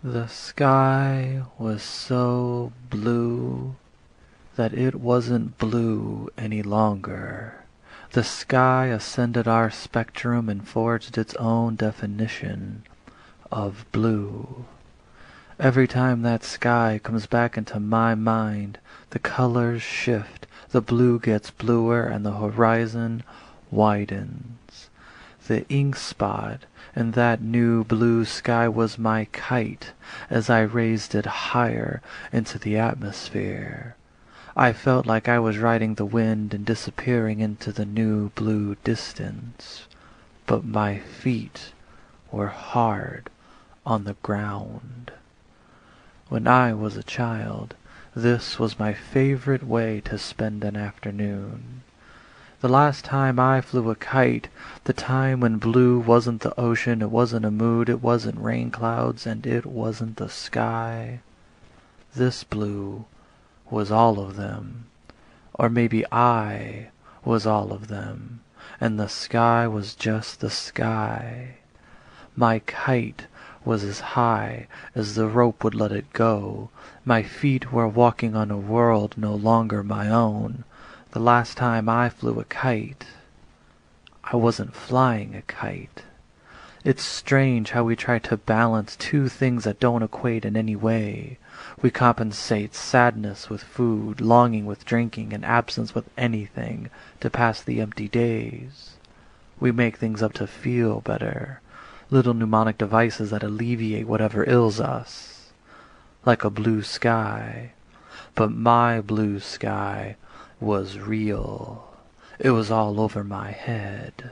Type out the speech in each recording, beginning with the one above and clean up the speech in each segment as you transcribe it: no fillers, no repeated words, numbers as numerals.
The sky was so blue that it wasn't blue any longer. The sky ascended our spectrum and forged its own definition of blue. Every time that sky comes back into my mind, the colors shift, the blue gets bluer, and the horizon widens. The ink spot in that new blue sky was my kite as I raised it higher into the atmosphere. I felt like I was riding the wind and disappearing into the new blue distance, but my feet were hard on the ground. When I was a child, this was my favorite way to spend an afternoon. The last time I flew a kite, the time when blue wasn't the ocean, it wasn't a mood, it wasn't rain clouds, and it wasn't the sky. This blue was all of them. Or maybe I was all of them, and the sky was just the sky. My kite was as high as the rope would let it go. My feet were walking on a world no longer my own. The last time I flew a kite, I wasn't flying a kite. It's strange how we try to balance two things that don't equate in any way. We compensate sadness with food, longing with drinking, and absence with anything to pass the empty days. We make things up to feel better, little mnemonic devices that alleviate whatever ails us, like a blue sky. But my blue sky was real. It was all over my head.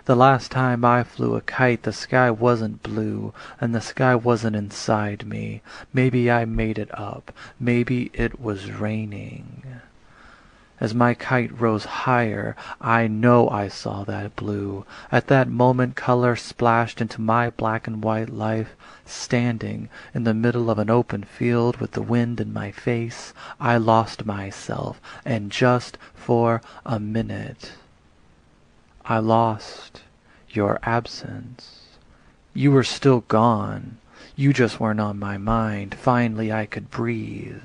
The last time I flew a kite, the sky wasn't blue, and the sky wasn't inside me. Maybe I made it up. Maybe it was raining. As my kite rose higher, I know I saw that blue. At that moment, color splashed into my black and white life. Standing in the middle of an open field with the wind in my face, I lost myself, and just for a minute, I lost your absence. You were still gone. You just weren't on my mind. Finally I could breathe,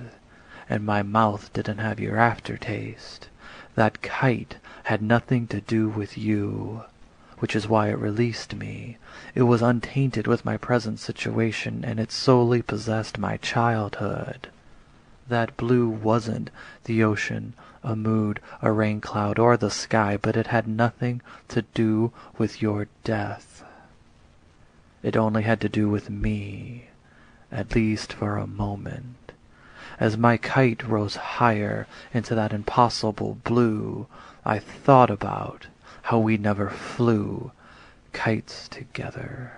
and my mouth didn't have your aftertaste. That kite had nothing to do with you, which is why it released me. It was untainted with my present situation, and it solely possessed my childhood. That blue wasn't the ocean, a mood, a rain cloud, or the sky, but it had nothing to do with your death. It only had to do with me, at least for a moment. As my kite rose higher into that impossible blue, I thought about how we never flew kites together.